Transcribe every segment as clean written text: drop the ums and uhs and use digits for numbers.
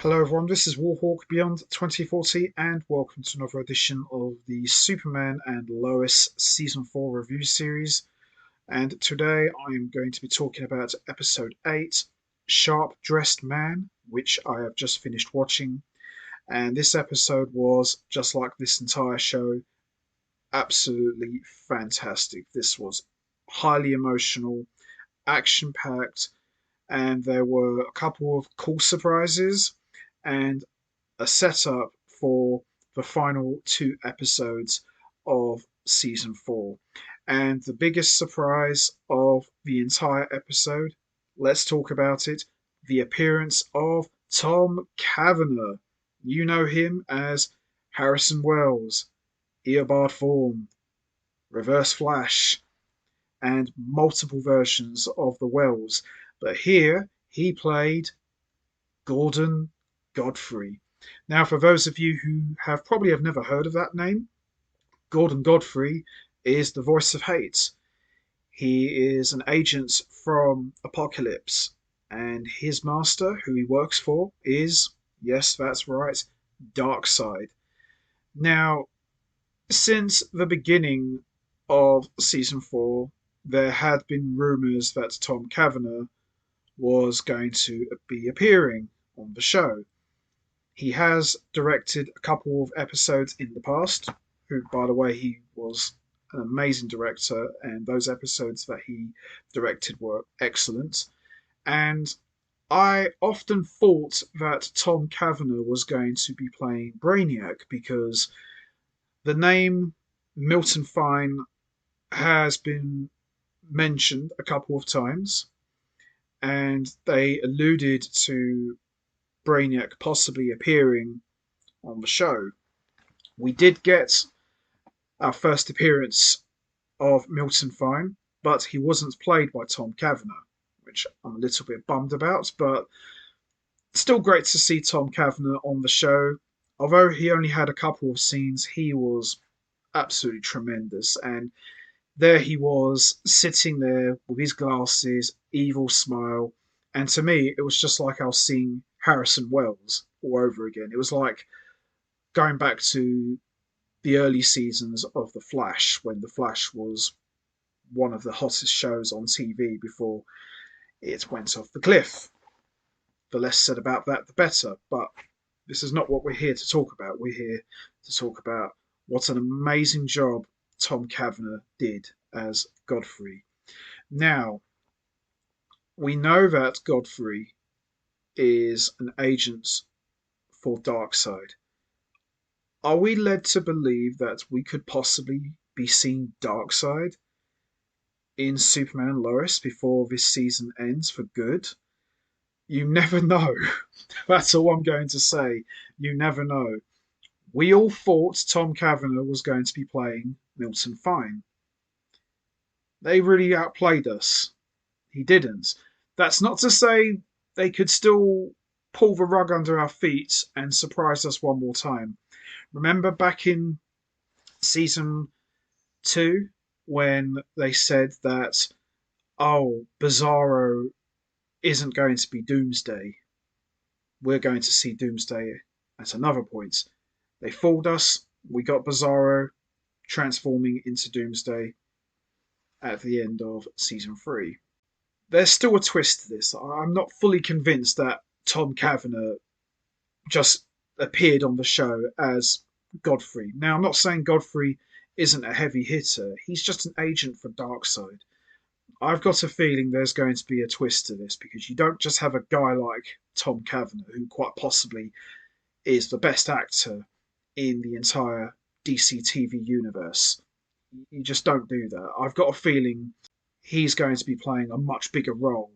Hello everyone, this is Warhawk Beyond 2040 and welcome to another edition of the Superman and Lois Season 4 review series. And today I'm going to be talking about Episode 8, Sharp Dressed Man, which I have just finished watching. And this episode was, just like this entire show, absolutely fantastic. This was highly emotional, action-packed, and there were a couple of cool surprises and a setup for the final two episodes of season 4. And the biggest surprise of the entire episode, let's talk about it, the appearance of Tom Cavanagh. You know him as Harrison Wells, Eobard Thawne, Reverse Flash, and multiple versions of the Wells. But here he played Gordon Godfrey. Now, for those of you who have never heard of that name, Gordon Godfrey is the voice of hate. He is an agent from Apocalypse, and his master, who he works for, is, yes, that's right, Darkseid. Now, since the beginning of season 4, there had been rumours that Tom Cavanagh was going to be appearing on the show. He has directed a couple of episodes in the past, who, by the way, he was an amazing director, and those episodes that he directed were excellent. And I often thought that Tom Cavanagh was going to be playing Brainiac because the name Milton Fine has been mentioned a couple of times, and they alluded to Brainiac possibly appearing on the show. We did get our first appearance of Milton Fine, but he wasn't played by Tom Cavanagh, which I'm a little bit bummed about, but still great to see Tom Cavanagh on the show. Although he only had a couple of scenes, he was absolutely tremendous. And there he was, sitting there with his glasses, evil smile. And to me, it was just like I was seeing Harrison Wells all over again. It was like going back to the early seasons of The Flash, when The Flash was one of the hottest shows on TV before it went off the cliff. The less said about that, the better. But this is not what we're here to talk about. We're here to talk about what an amazing job Tom Cavanagh did as Godfrey. Now, we know that Godfrey is an agent for Darkseid. Are we led to believe that we could possibly be seeing Darkseid in Superman and Lois before this season ends for good? You never know. That's all I'm going to say. You never know. We all thought Tom Cavanagh was going to be playing Milton Fine. They really outplayed us. He didn't. That's not to say they could still pull the rug under our feet and surprise us one more time. Remember back in season 2 when they said that, oh, Bizarro isn't going to be Doomsday. We're going to see Doomsday at another point. They fooled us. We got Bizarro transforming into Doomsday at the end of season 3. There's still a twist to this. I'm not fully convinced that Tom Cavanagh just appeared on the show as Godfrey. Now, I'm not saying Godfrey isn't a heavy hitter. He's just an agent for Darkseid. I've got a feeling there's going to be a twist to this because you don't just have a guy like Tom Cavanagh, who quite possibly is the best actor in the entire DC TV universe. You just don't do that. I've got a feeling he's going to be playing a much bigger role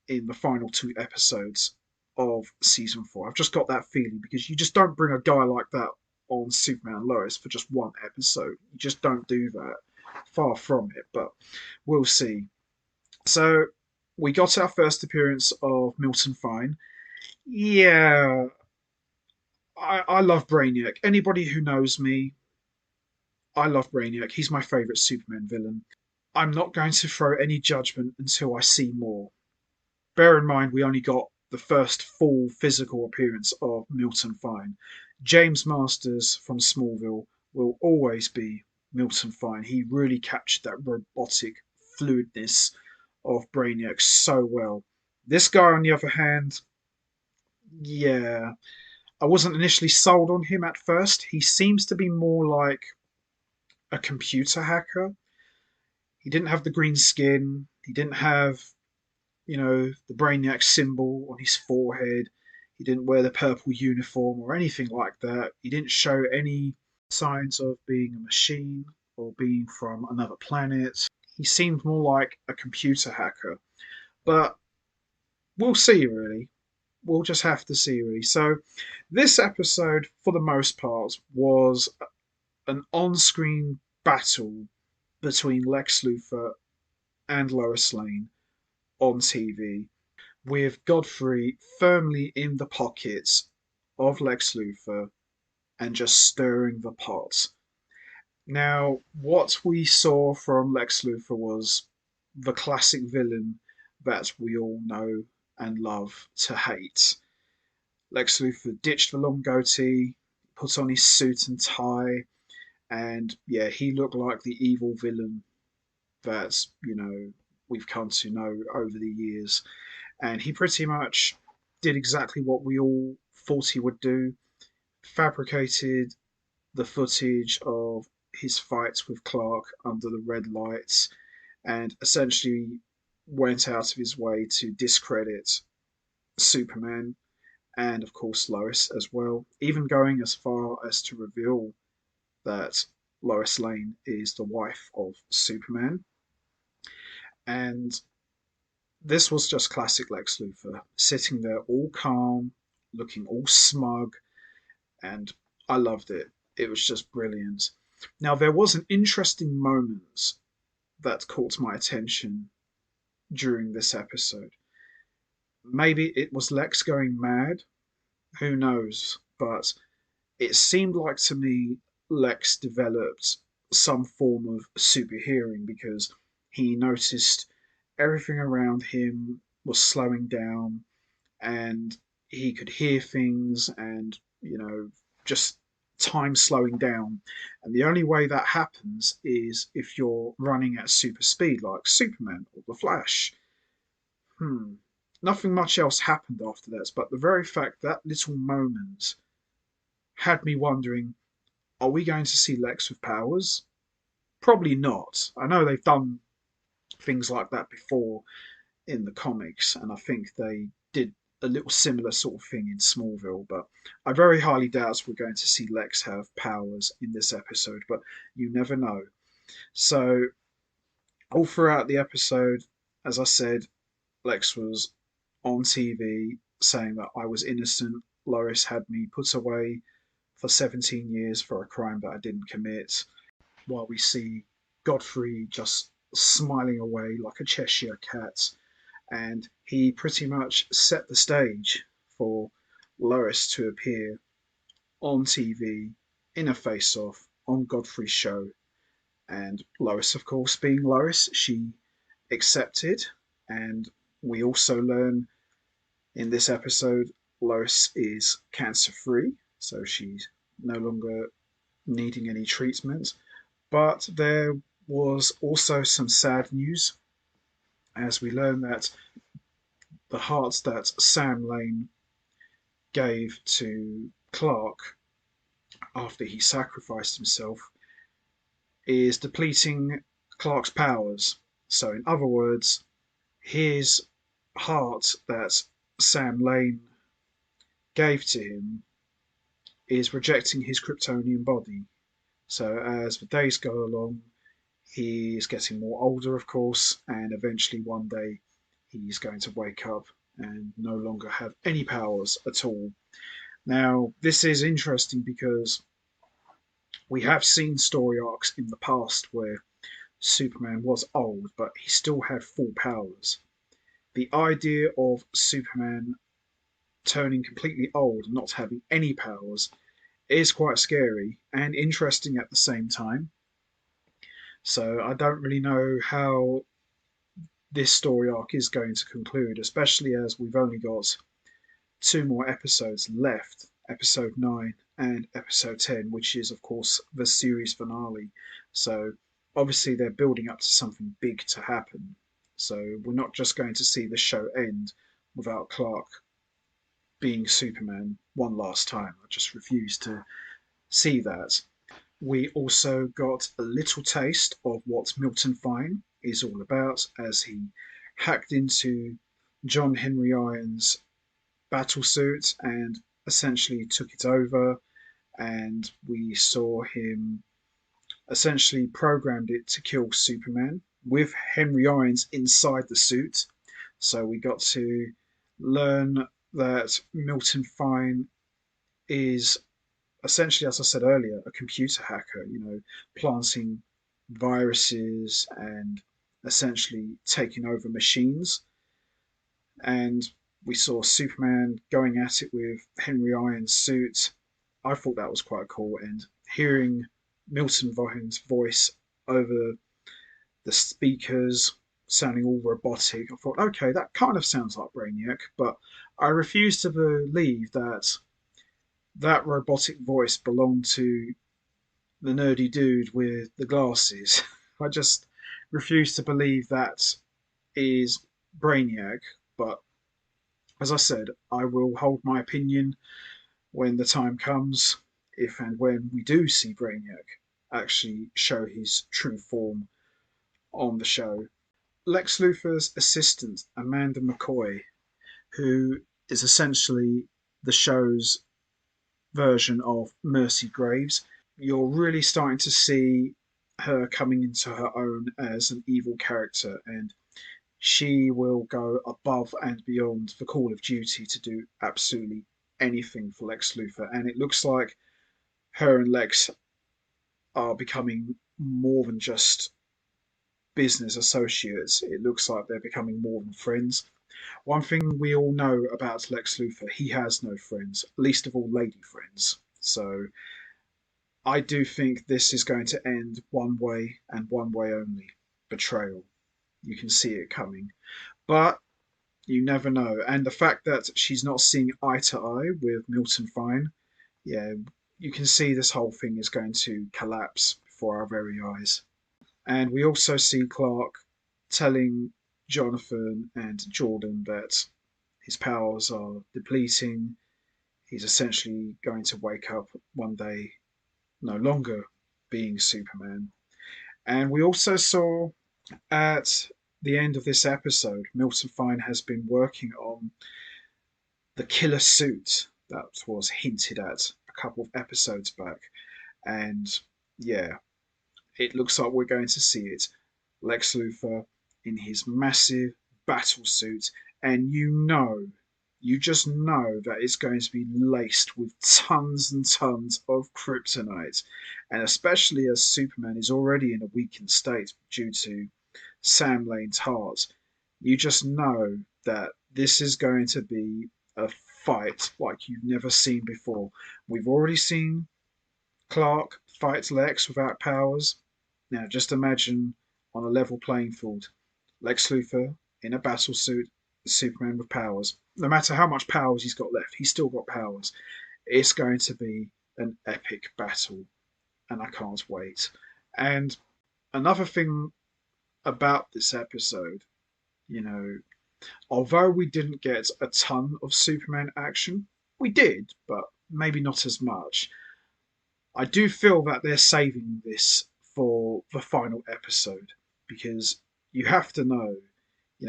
in the final two episodes of season 4. I've just got that feeling because you just don't bring a guy like that on Superman and Lois for just one episode. You just don't do that. Far from it, but we'll see. So we got our first appearance of Milton Fine. Yeah, I love Brainiac. Anybody who knows me, I love Brainiac. He's my favourite Superman villain. I'm not going to throw any judgment until I see more. Bear in mind, we only got the first full physical appearance of Milton Fine. James Masters from Smallville will always be Milton Fine. He really captured that robotic fluidness of Brainiac so well. This guy, on the other hand, yeah, I wasn't initially sold on him at first. He seems to be more like a computer hacker. He didn't have the green skin. He didn't have, the Brainiac symbol on his forehead. He didn't wear the purple uniform or anything like that. He didn't show any signs of being a machine or being from another planet. He seemed more like a computer hacker. But we'll see, really. We'll just have to see, really. So, this episode, for the most part, was an on screen battle between Lex Luthor and Lois Lane on TV, with Godfrey firmly in the pockets of Lex Luthor and just stirring the pot. Now, what we saw from Lex Luthor was the classic villain that we all know and love to hate. Lex Luthor ditched the long goatee, put on his suit and tie, and yeah, he looked like the evil villain that, we've come to know over the years. And he pretty much did exactly what we all thought he would do, fabricated the footage of his fights with Clark under the red lights, and essentially went out of his way to discredit Superman and, of course, Lois as well, even going as far as to reveal that Lois Lane is the wife of Superman. And this was just classic Lex Luthor, sitting there all calm, looking all smug, and I loved it. It was just brilliant. Now, there was an interesting moment that caught my attention during this episode. Maybe it was Lex going mad, who knows, but it seemed like to me Lex developed some form of super hearing because he noticed everything around him was slowing down and he could hear things and, just time slowing down. And the only way that happens is if you're running at super speed like Superman or the Flash. Nothing much else happened after that, but the very fact that little moment had me wondering, are we going to see Lex with powers? Probably not. I know they've done things like that before in the comics, and I think they did a little similar sort of thing in Smallville, but I very highly doubt we're going to see Lex have powers in this episode, but you never know. So, all throughout the episode, as I said, Lex was on TV saying that I was innocent. Lois had me put away for 17 years for a crime that I didn't commit, while we see Godfrey just smiling away like a Cheshire cat. And he pretty much set the stage for Lois to appear on TV in a face off on Godfrey's show. And Lois, of course, being Lois, she accepted. And we also learn in this episode Lois is cancer free, so she's no longer needing any treatment. But there was also some sad news as we learn that the heart that Sam Lane gave to Clark after he sacrificed himself is depleting Clark's powers. So, in other words, his heart that Sam Lane gave to him is rejecting his Kryptonian body. So, as the days go along, he is getting more older, of course, and eventually one day he's going to wake up and no longer have any powers at all. Now, this is interesting because we have seen story arcs in the past where Superman was old, but he still had full powers. The idea of Superman turning completely old and not having any powers is quite scary and interesting at the same time. So I don't really know how this story arc is going to conclude, especially as we've only got two more episodes left, episode 9 and episode 10, which is, of course, the series finale. So obviously, they're building up to something big to happen. So we're not just going to see the show end without Clark being Superman one last time. I just refuse to see that. We also got a little taste of what Milton Fine is all about as he hacked into John Henry Irons' battlesuit and essentially took it over. And we saw him essentially programmed it to kill Superman with Henry Irons inside the suit. So we got to learn that Milton Fine is essentially, as I said earlier, a computer hacker, planting viruses and essentially taking over machines. And we saw Superman going at it with Henry Irons' suit. I thought that was quite cool. And hearing Milton Vine's voice over the speakers sounding all robotic, I thought, okay, that kind of sounds like Brainiac, but I refuse to believe that that robotic voice belonged to the nerdy dude with the glasses. I just refuse to believe that is Brainiac, but as I said, I will hold my opinion when the time comes, if and when we do see Brainiac actually show his true form on the show. Lex Luthor's assistant, Amanda McCoy, who is essentially the show's version of Mercy Graves, you're really starting to see her coming into her own as an evil character, and she will go above and beyond the call of duty to do absolutely anything for Lex Luthor. And it looks like her and Lex are becoming more than just business associates. It looks like they're becoming more than friends. One thing we all know about Lex Luthor, he has no friends, least of all lady friends. So I do think this is going to end one way and one way only: betrayal. You can see it coming. But you never know. And the fact that she's not seeing eye to eye with Milton Fine, yeah, you can see this whole thing is going to collapse before our very eyes. And we also see Clark telling Jonathan and Jordan that his powers are depleting. He's essentially going to wake up one day no longer being Superman. And we also saw at the end of this episode, Milton Fine has been working on the killer suit that was hinted at a couple of episodes back. And yeah, it looks like we're going to see it. Lex Luthor in his massive battle suit, and you just know that it's going to be laced with tons and tons of kryptonite. And especially as Superman is already in a weakened state due to Sam Lane's heart, you just know that this is going to be a fight like you've never seen before. We've already seen Clark fight Lex without powers. Now just imagine on a level playing field, Lex Luthor in a battle suit, Superman with powers. No matter how much powers he's got left, he's still got powers. It's going to be an epic battle, and I can't wait. And another thing about this episode, you know, although we didn't get a ton of Superman action, we did, but maybe not as much. I do feel that they're saving this for the final episode because you have to know,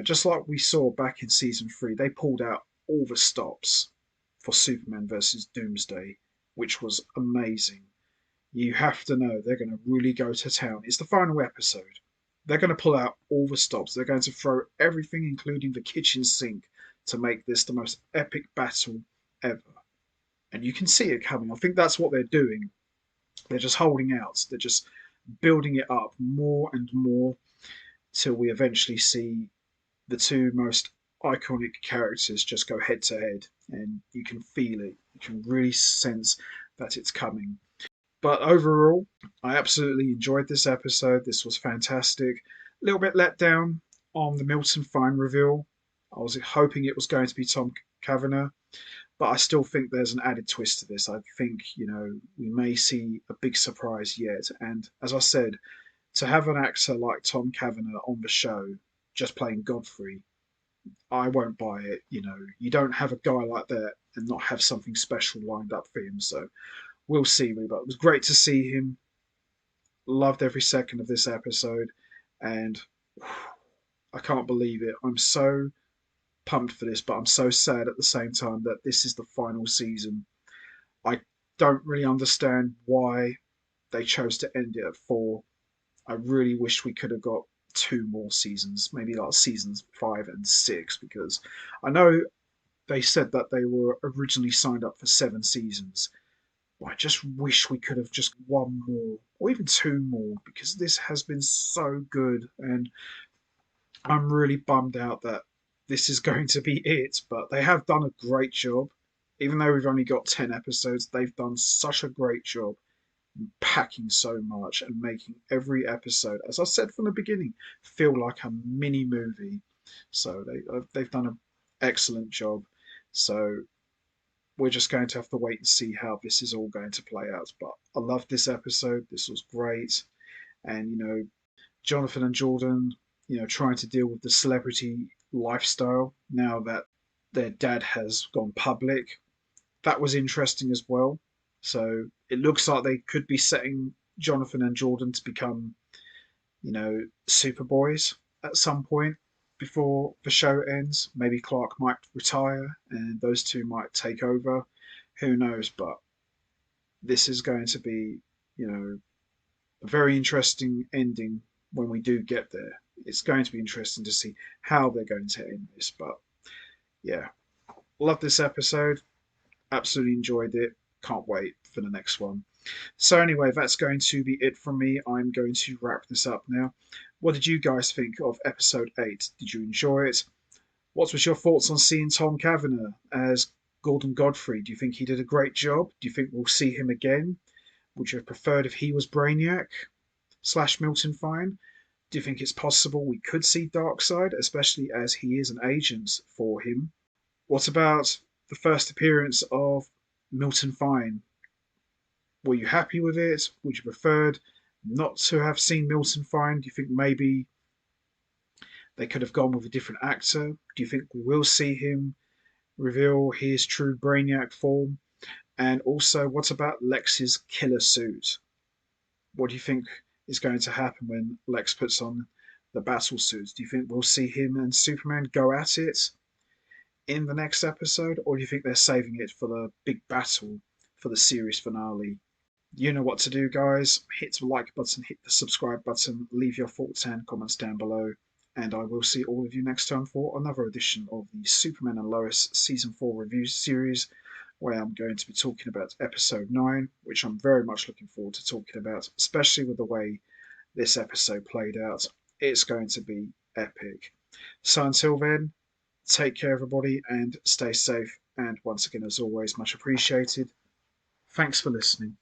just like we saw back in season 3, they pulled out all the stops for Superman versus Doomsday, which was amazing. You have to know they're going to really go to town. It's the final episode. They're going to pull out all the stops. They're going to throw everything, including the kitchen sink, to make this the most epic battle ever. And you can see it coming. I think that's what they're doing. They're just holding out. They're just building it up more and more till we eventually see the two most iconic characters just go head to head. And you can feel it. You can really sense that it's coming. But overall, I absolutely enjoyed this episode. This was fantastic. A little bit let down on the Milton Fine reveal. I was hoping it was going to be Tom Cavanagh, but I still think there's an added twist to this. I think, we may see a big surprise yet. And as I said, to have an actor like Tom Cavanagh on the show just playing Godfrey, I won't buy it. You don't have a guy like that and not have something special lined up for him. So we'll see. But it was great to see him. Loved every second of this episode, and I can't believe it. I'm so pumped for this, but I'm so sad at the same time that this is the final season. I don't really understand why they chose to end it at 4. I really wish we could have got 2 more seasons, maybe like seasons 5 and 6, because I know they said that they were originally signed up for 7 seasons. But I just wish we could have just 1 more or even 2 more, because this has been so good, and I'm really bummed out that this is going to be it. But they have done a great job. Even though we've only got 10 episodes, they've done such a great job packing so much and making every episode, as I said from the beginning, feel like a mini movie. So they've done an excellent job. So we're just going to have to wait and see how this is all going to play out. But I loved this episode. This was great. And, Jonathan and Jordan, trying to deal with the celebrity lifestyle now that their dad has gone public. That was interesting as well. So it looks like they could be setting Jonathan and Jordan to become, Superboys at some point before the show ends. Maybe Clark might retire and those two might take over. Who knows? But this is going to be, a very interesting ending when we do get there. It's going to be interesting to see how they're going to end this. But yeah, love this episode. Absolutely enjoyed it. Can't wait for the next one. So anyway, that's going to be it from me. I'm going to wrap this up now. What did you guys think of episode 8? Did you enjoy it? What was your thoughts on seeing Tom Cavanagh as Gordon Godfrey? Do you think he did a great job? Do you think we'll see him again? Would you have preferred if he was Brainiac / Milton Fine? Do you think it's possible we could see Darkseid, especially as he is an agent for him? What about the first appearance of Milton Fine? Were you happy with it? Would you preferred not to have seen Milton Fine? Do you think maybe they could have gone with a different actor? Do you think we will see him reveal his true Brainiac form? And also, what about Lex's killer suit? What do you think is going to happen when Lex puts on the battle suit? Do you think we'll see him and Superman go at it in the next episode? Or do you think they're saving it for the big battle for the series finale? You know what to do, guys. Hit the like button, hit the subscribe button, leave your thoughts and comments down below. And I will see all of you next time for another edition of the Superman and Lois Season 4 review series, where I'm going to be talking about episode 9, which I'm very much looking forward to talking about, especially with the way this episode played out. It's going to be epic. So until then, take care, everybody, and stay safe. And once again, as always, much appreciated. Thanks for listening.